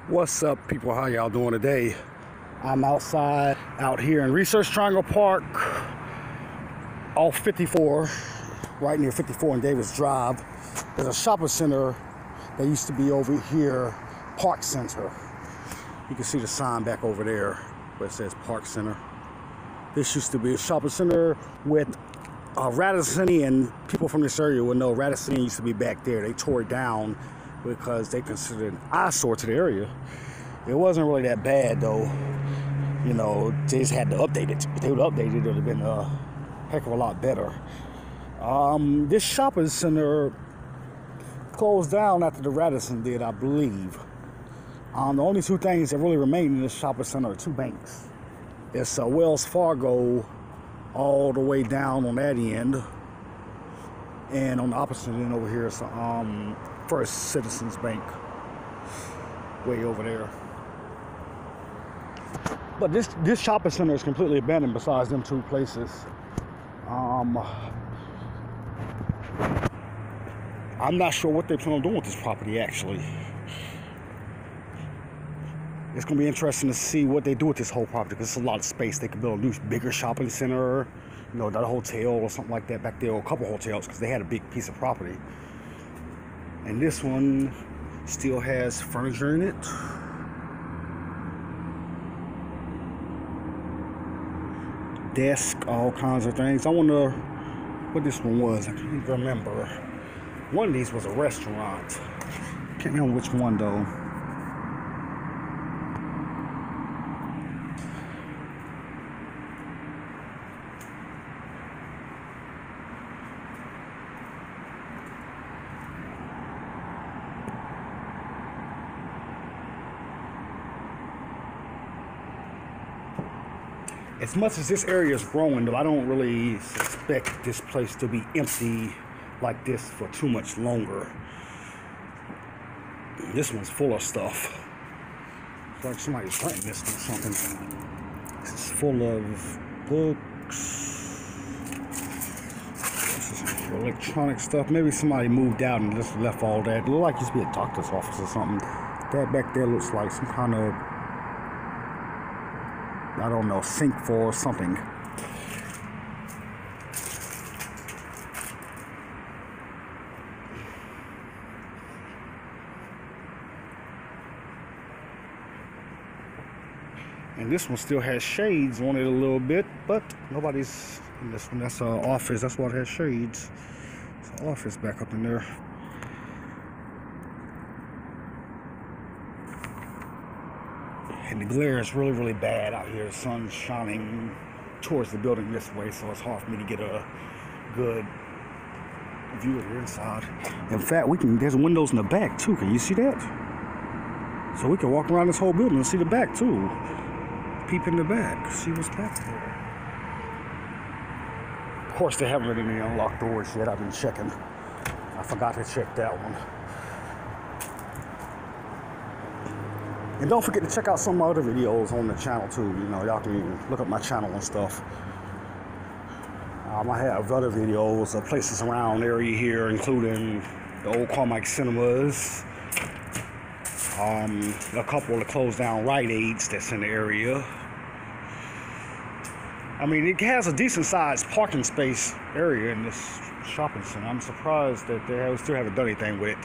What's up, people? How y'all doing today? I'm outside out here in Research Triangle Park off 54, right near 54 and Davis Drive. There's a shopping center that used to be over here, Park Center. You can see the sign back over there where it says Park Center. This used to be a shopping center with Radisson, and people from this area would know Radisson used to be back there. They tore it down because they considered an eyesore to the area. It wasn't really that bad though. You know, they just had to update it. If they would update it, it would have been a heck of a lot better. This shopping center closed down after the Radisson did, I believe. The only two things that really remain in this shopping center are two banks. It's Wells Fargo all the way down on that end, and on the opposite end over here is First Citizens Bank, way over there. But this shopping center is completely abandoned besides them two places. I'm not sure what they plan on doing with this property, actually. It's going to be interesting to see what they do with this whole property, because it's a lot of space. They could build a new, bigger shopping center, you know, another hotel or something like that back there, or a couple hotels, because they had a big piece of property. And this one still has furniture in it. Desk, all kinds of things. I wonder what this one was. I can't remember. One of these was a restaurant. Can't remember which one though. As much as this area is growing, though, I don't really suspect this place to be empty like this for too much longer. This one's full of stuff. It's like somebody's renting this or something. This is full of books. This is electronic stuff. Maybe somebody moved out and just left all that. It looked like it used to be a doctor's office or something. That back there looks like some kind of, I don't know, sink for something. And this one still has shades on it a little bit, but nobody's in this one. That's an office. That's why it has shades. It's an office back up in there. And the glare is really, really bad out here. The sun's shining towards the building this way, so it's hard for me to get a good view of the inside. In fact, there's windows in the back too. Can you see that? So we can walk around this whole building and see the back too. Peep in the back, see what's back there. Of course, they haven't really any unlocked doors yet. I've been checking. I forgot to check that one. And don't forget to check out some of my other videos on the channel too. You know, y'all can look up my channel and stuff. I have other videos of places around the area here, including the old Carmike Cinemas, a couple of the closed down Rite Aids that's in the area. I mean, it has a decent sized parking space area in this shopping center. I'm surprised that they still haven't done anything with it.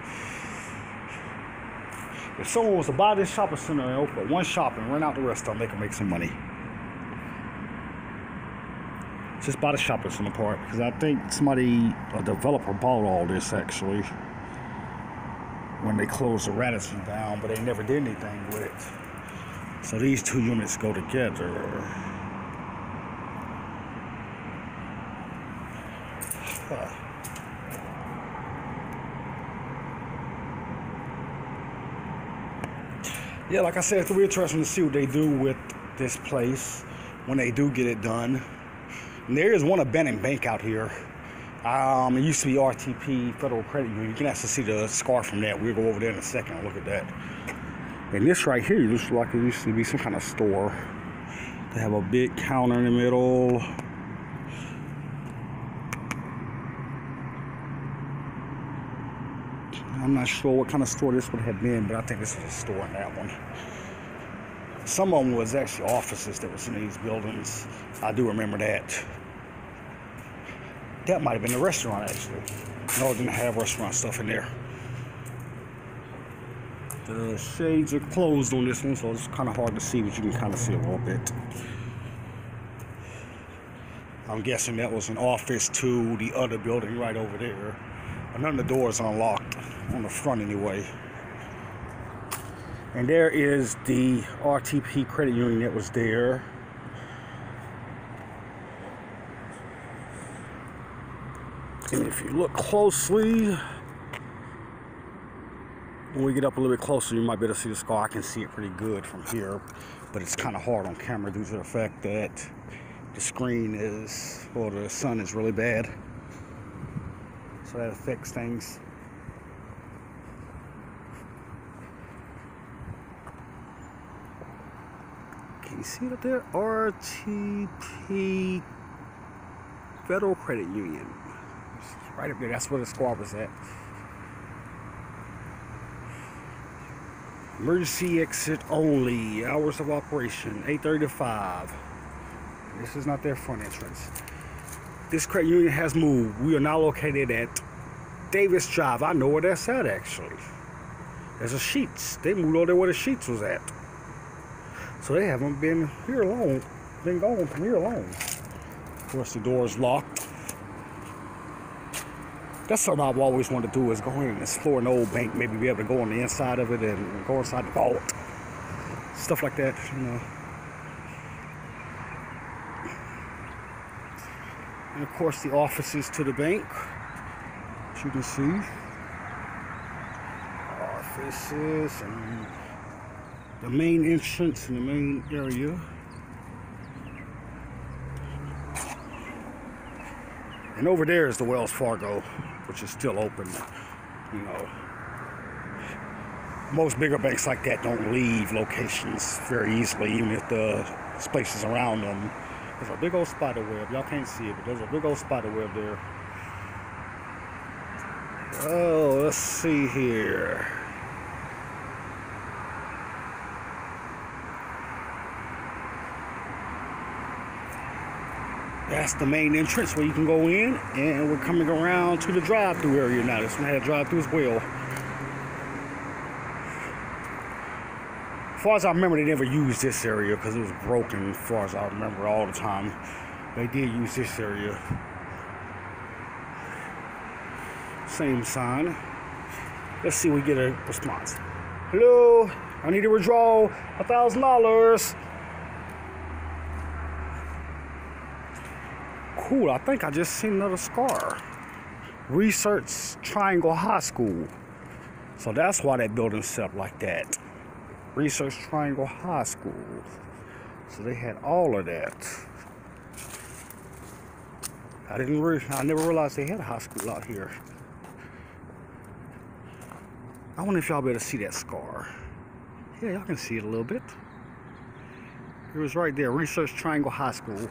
If someone was to buy this shopping center and open one shop and rent out the rest of them, they can make some money. Just buy the shopping center part, because I think a developer bought all this actually when they closed the Radisson down, but they never did anything with it. So these two units go together. Yeah, like I said, it's really interesting to see what they do with this place when they do get it done. And there is one abandoned bank out here. It used to be RTP, Federal Credit Union. You can actually see the scar from that. We'll go over there in a second and look at that. And this right here looks like it used to be some kind of store. They have a big counter in the middle. I'm not sure what kind of store this would have been, but I think this was a store in that one. Some of them was actually offices that was in these buildings. I do remember that. That might have been the restaurant, actually. No, it didn't have restaurant stuff in there. The shades are closed on this one, so it's kind of hard to see, but you can kind of see a little bit. I'm guessing that was an office to the other building right over there. And none of the doors are unlocked, on the front anyway. And there is the RTP credit union that was there. And if you look closely, when we get up a little bit closer, you might be able to see the scar. I can see it pretty good from here, but it's kind of hard on camera due to the fact that the screen is, or the sun is really bad. So that affects things. Can you see it up there? RTP Federal Credit Union. Right up there, that's where the squad was at. Emergency exit only. Hours of operation, 8:30 to 5. This is not their front entrance. This credit union has moved. We are now located at Davis Drive. I know where that's at, actually. There's a Sheets. They moved over there where the Sheets was at. So they haven't been here long. Been gone from here long. Of course, the door is locked. That's something I've always wanted to do, is go in and explore an old bank, maybe be able to go on the inside of it and go inside the vault. Stuff like that, you know. And of course, the offices to the bank, as you can see. Offices and the main entrance and the main area. And over there is the Wells Fargo, which is still open. You know, most bigger banks like that don't leave locations very easily, even if the spaces around them. There's a big old spider web. Y'all can't see it, but there's a big old spider web there. Oh, let's see here. That's the main entrance where you can go in, and we're coming around to the drive-through area now. This one had a drive-through as well. As far as I remember, they never used this area because it was broken, as far as I remember all the time. They did use this area. Same sign. Let's see if we get a response. Hello, I need to withdraw $1,000. Cool, I think I just seen another scar. Research Triangle High School. So that's why that building's set up like that. Research Triangle High School. So they had all of that. I never realized they had a high school out here. I wonder if y'all better see that scar. Yeah, y'all can see it a little bit. It was right there, Research Triangle High School.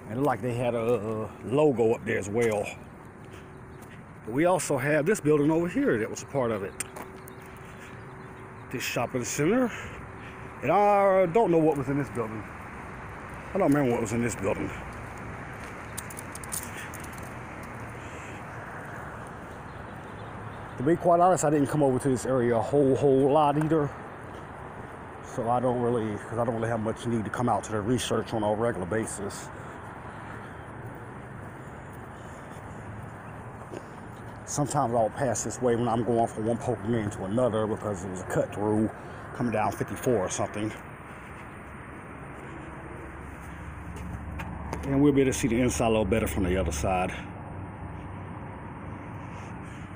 And like they had a logo up there as well. But we also have this building over here that was a part of it. This shopping center. And I don't know what was in this building. I don't remember what was in this building. To be quite honest, I didn't come over to this area a whole lot either. So I don't really have much need to come out to the research on a regular basis. Sometimes I'll pass this way when I'm going from one poker game to another because it was a cut through coming down 54 or something. And we'll be able to see the inside a little better from the other side.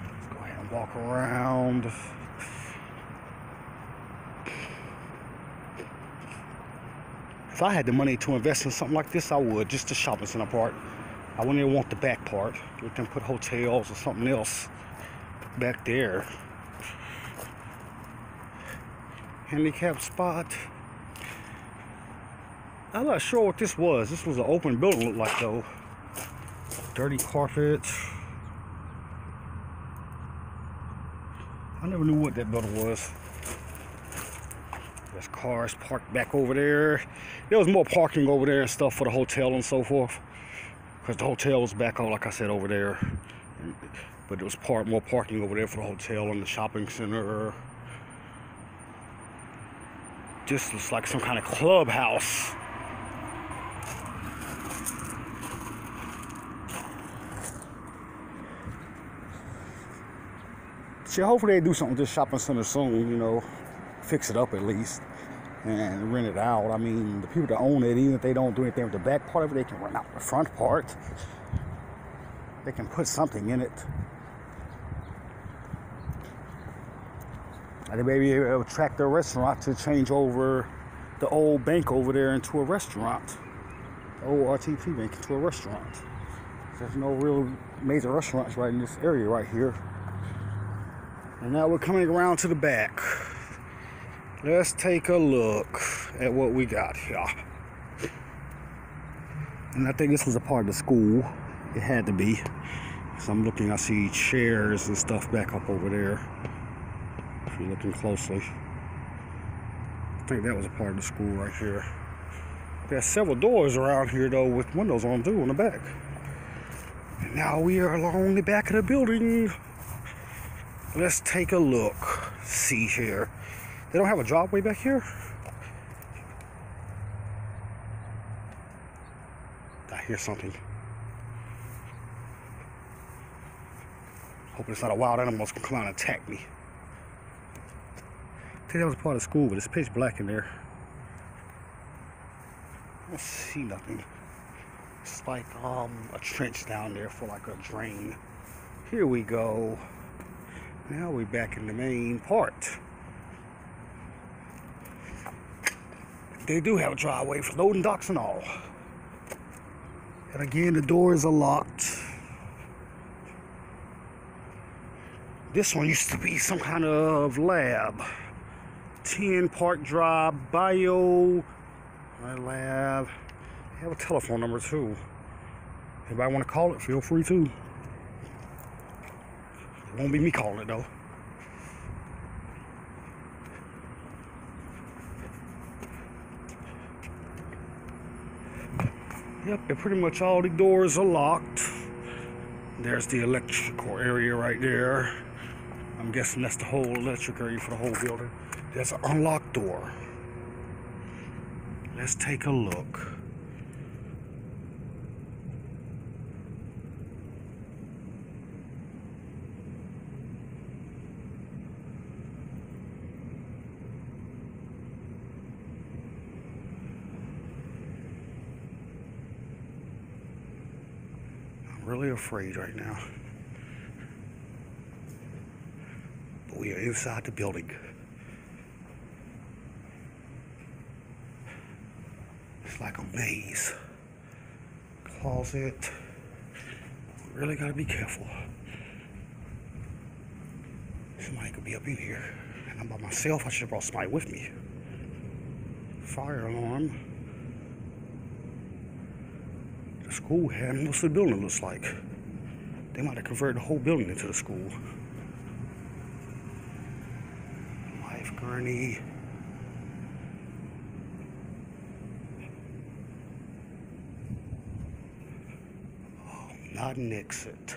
Let's go ahead and walk around. If I had the money to invest in something like this, I would, just the shopping center part. I wouldn't even want the back part. We can put hotels or something else back there. Handicap spot. I'm not sure what this was. This was an open building, looked like, though. Dirty carpet. never knew what that building was. There's cars parked back over there. There was more parking over there and stuff for the hotel and so forth. Because the hotel was back on, like I said, over there. But there was more parking over there for the hotel and the shopping center. This looks like some kind of clubhouse. So hopefully they do something with this shopping center soon, you know, fix it up at least and rent it out. I mean, the people that own it, even if they don't do anything with the back part of it, they can rent out the front part. They can put something in it. And they maybe attract their restaurant to change over the old bank over there into a restaurant. The old RTP bank into a restaurant. There's no real major restaurants right in this area right here. And now we're coming around to the back. Let's take a look at what we got here. And I think this was a part of the school. It had to be. So I'm looking, I see chairs and stuff back up over there. If you're looking closely. I think that was a part of the school right here. There's several doors around here though with windows on them too on the back. And now we are along the back of the building. Let's take a look. See here. They don't have a driveway back here? I hear something. Hoping it's not a wild animal that's gonna come out and attack me. I think that was part of school, but it's pitch black in there. I don't see nothing. It's like a trench down there for like a drain. Here we go. Now we're back in the main part. They do have a driveway for loading docks and all. And again, the doors are locked. This one used to be some kind of lab. 10 Park Drive Bio Lab. They have a telephone number too. Anybody want to call it, feel free to. It won't be me calling it though. Yep, and pretty much all the doors are locked. There's the electrical area right there. I'm guessing that's the whole electric area for the whole building. There's an unlocked door. Let's take a look. Really afraid right now. But we are inside the building. It's like a maze. Closet. We really gotta be careful. Somebody could be up in here. And I'm by myself, I should have brought somebody with me. Fire alarm. The school had most of the building, looks like. They might have converted the whole building into the school. Life gurney. Oh, not an exit.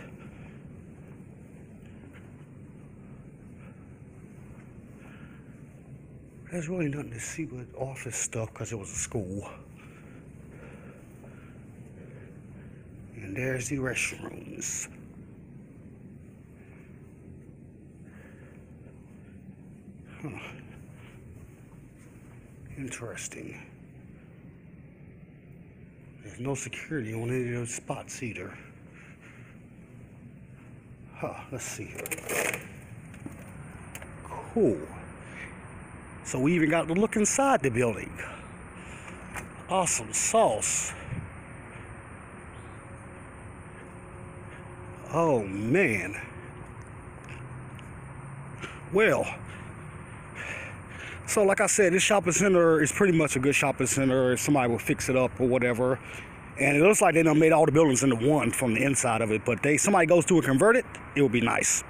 There's really nothing to see but office stuff because it was a school. And there's the restrooms. Huh. Interesting. There's no security on any of those spots either. Huh, let's see here. Cool. So we even got to look inside the building. Awesome sauce. Oh man. Well, so like I said, this shopping center is pretty much a good shopping center if somebody will fix it up or whatever. And it looks like they done made all the buildings into one from the inside of it, but somebody goes through and convert it, it would be nice.